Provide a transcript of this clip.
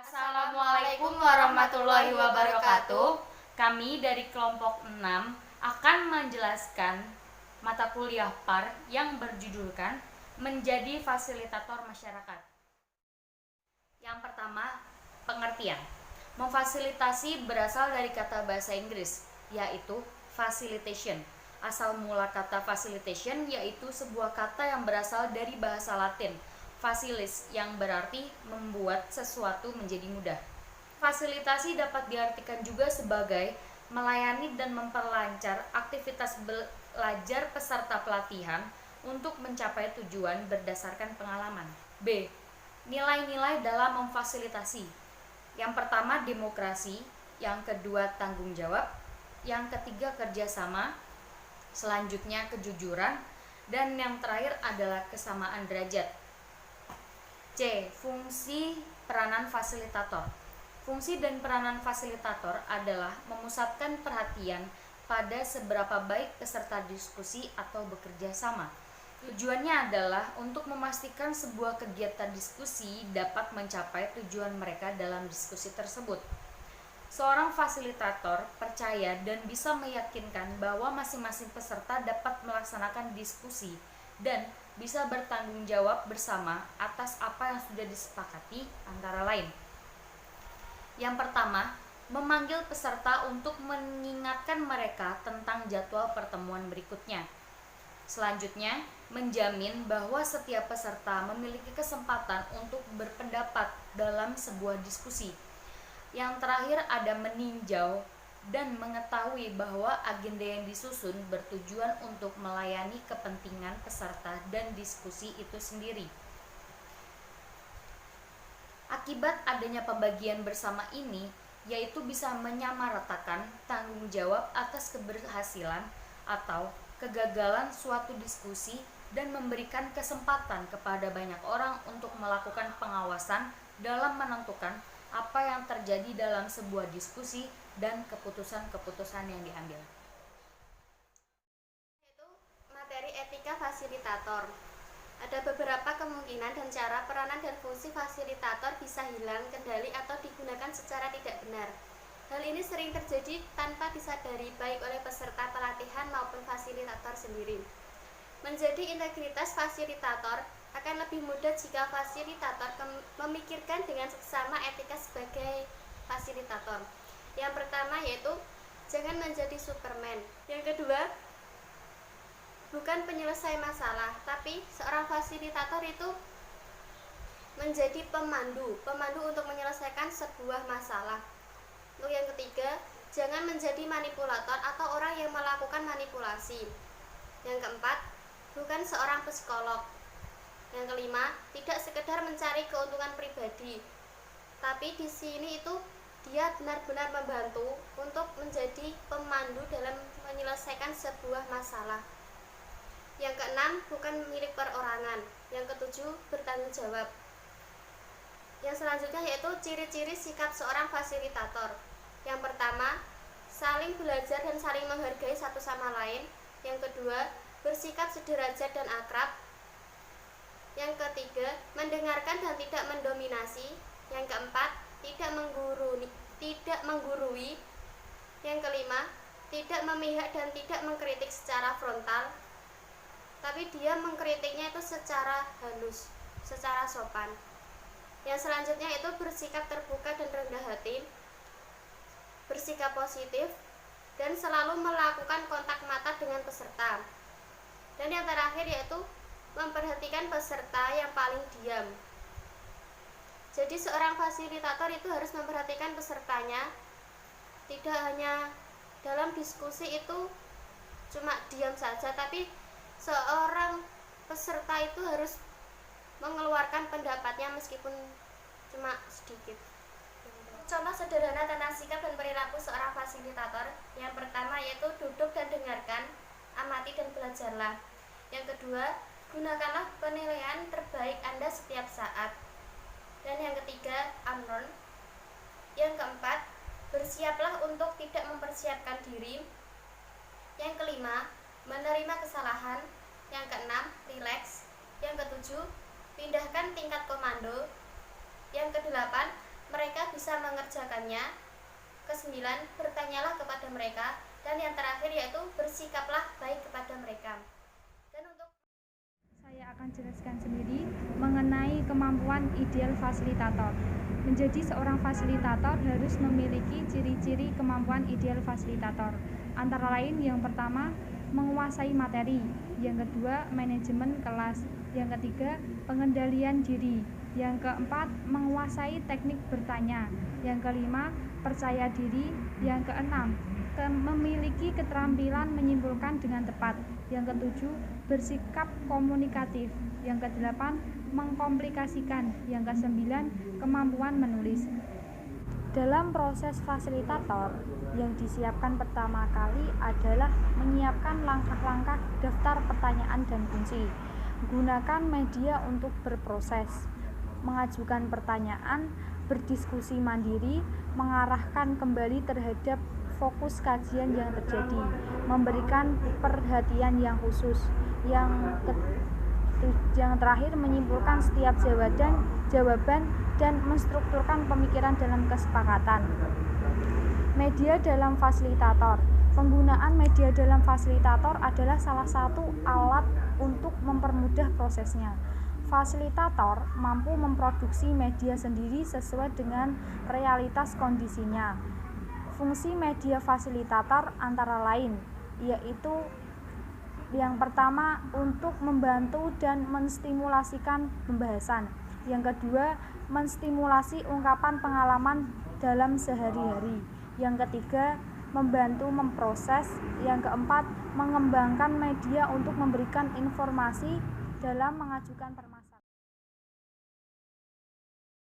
Assalamualaikum warahmatullahi wabarakatuh. Kami dari kelompok 6 akan menjelaskan mata kuliah PAR yang berjudulkan Menjadi Fasilitator Masyarakat. Yang pertama, pengertian. Memfasilitasi berasal dari kata bahasa Inggris, yaitu facilitation. Asal mula kata facilitation yaitu sebuah kata yang berasal dari bahasa Latin, facilis, yang berarti membuat sesuatu menjadi mudah. Fasilitasi dapat diartikan juga sebagai melayani dan memperlancar aktivitas belajar peserta pelatihan untuk mencapai tujuan berdasarkan pengalaman. B. Nilai-nilai dalam memfasilitasi. Yang pertama, demokrasi. Yang kedua, tanggung jawab. Yang ketiga, kerjasama. Selanjutnya, kejujuran. Dan yang terakhir adalah kesamaan derajat. C. Fungsi peranan fasilitator. Fungsi dan peranan fasilitator adalah memusatkan perhatian pada seberapa baik peserta diskusi atau bekerja sama. Tujuannya adalah untuk memastikan sebuah kegiatan diskusi dapat mencapai tujuan mereka dalam diskusi tersebut. Seorang fasilitator percaya dan bisa meyakinkan bahwa masing-masing peserta dapat melaksanakan diskusi dan bisa bertanggung jawab bersama atas apa yang sudah disepakati antara lain. Yang pertama, memanggil peserta untuk mengingatkan mereka tentang jadwal pertemuan berikutnya. Selanjutnya, menjamin bahwa setiap peserta memiliki kesempatan untuk berpendapat dalam sebuah diskusi. Yang terakhir ada meninjau dan mengetahui bahwa agenda yang disusun bertujuan untuk melayani kepentingan peserta dan diskusi itu sendiri. Akibat adanya pembagian bersama ini, yaitu bisa menyamaratakan tanggung jawab atas keberhasilan atau kegagalan suatu diskusi dan memberikan kesempatan kepada banyak orang untuk melakukan pengawasan dalam menentukan apa yang terjadi dalam sebuah diskusi dan keputusan-keputusan yang diambil. Itu materi etika fasilitator. Ada beberapa kemungkinan dan cara peranan dan fungsi fasilitator bisa hilang kendali atau digunakan secara tidak benar. Hal ini sering terjadi tanpa disadari baik oleh peserta pelatihan maupun fasilitator sendiri. Menjadi integritas fasilitator akan lebih mudah jika fasilitator memikirkan dengan seksama etika sebagai fasilitator. Yang pertama yaitu jangan menjadi Superman. Yang kedua, bukan penyelesai masalah, tapi seorang fasilitator itu menjadi pemandu untuk menyelesaikan sebuah masalah. Untuk yang ketiga, jangan menjadi manipulator atau orang yang melakukan manipulasi. Yang keempat, bukan seorang psikolog. Yang kelima, tidak sekedar mencari keuntungan pribadi, tapi di sini itu dia benar-benar membantu untuk menjadi pemandu dalam menyelesaikan sebuah masalah. Yang keenam, bukan milik perorangan. Yang ketujuh, bertanggung jawab. Yang selanjutnya yaitu ciri-ciri sikap seorang fasilitator. Yang pertama, saling belajar dan saling menghargai satu sama lain. Yang kedua, bersikap sederajat dan akrab. Yang ketiga, mendengarkan dan tidak mendominasi. Yang keempat, tidak menggurui. Yang kelima, tidak memihak dan tidak mengkritik secara frontal, tapi dia mengkritiknya itu secara halus, secara sopan. Yang selanjutnya itu bersikap terbuka dan rendah hati, bersikap positif, dan selalu melakukan kontak mata dengan peserta. Dan yang terakhir yaitu memperhatikan peserta yang paling diam. Jadi seorang fasilitator itu harus memperhatikan pesertanya, tidak hanya dalam diskusi itu cuma diam saja, tapi seorang peserta itu harus mengeluarkan pendapatnya meskipun cuma sedikit. Contoh sederhana tentang sikap dan perilaku seorang fasilitator. Yang pertama yaitu duduk dan dengarkan, amati dan belajarlah. Yang kedua, gunakanlah penilaian terbaik Anda setiap saat. Dan yang ketiga, amnon. Yang keempat, bersiaplah untuk tidak mempersiapkan diri. Yang kelima, menerima kesalahan. Yang keenam, rileks. Yang ketujuh, pindahkan tingkat komando. Yang kedelapan, mereka bisa mengerjakannya. Kesembilan, bertanyalah kepada mereka. Dan yang terakhir yaitu bersikaplah baik kepada mereka. Dan untuk Saya akan jelaskan sendiri mengenai kemampuan ideal fasilitator. Menjadi seorang fasilitator harus memiliki ciri-ciri kemampuan ideal fasilitator. Antara lain yang pertama, menguasai materi. Yang kedua, manajemen kelas. Yang ketiga, pengendalian diri. Yang keempat, menguasai teknik bertanya. Yang kelima, percaya diri. Yang keenam, memiliki keterampilan menyimpulkan dengan tepat. Yang ketujuh, bersikap komunikatif. Yang kedelapan, mengkomplikasikan. Yang kesembilan, kemampuan menulis. Dalam proses fasilitator, yang disiapkan pertama kali adalah menyiapkan langkah-langkah daftar pertanyaan dan kunci. Gunakan media untuk berproses, mengajukan pertanyaan, berdiskusi mandiri, mengarahkan kembali terhadap fokus kajian yang terjadi, memberikan perhatian yang khusus. Yang terakhir, menyimpulkan setiap jawaban dan menstrukturkan pemikiran dalam kesepakatan. Media dalam fasilitator. Penggunaan media dalam fasilitator adalah salah satu alat untuk mempermudah prosesnya. Fasilitator mampu memproduksi media sendiri sesuai dengan realitas kondisinya. Fungsi media fasilitator antara lain yaitu yang pertama, untuk membantu dan menstimulasikan pembahasan. Yang kedua, menstimulasi ungkapan pengalaman dalam sehari-hari. Yang ketiga, membantu memproses. Yang keempat, mengembangkan media untuk memberikan informasi dalam mengajukan permasalahan.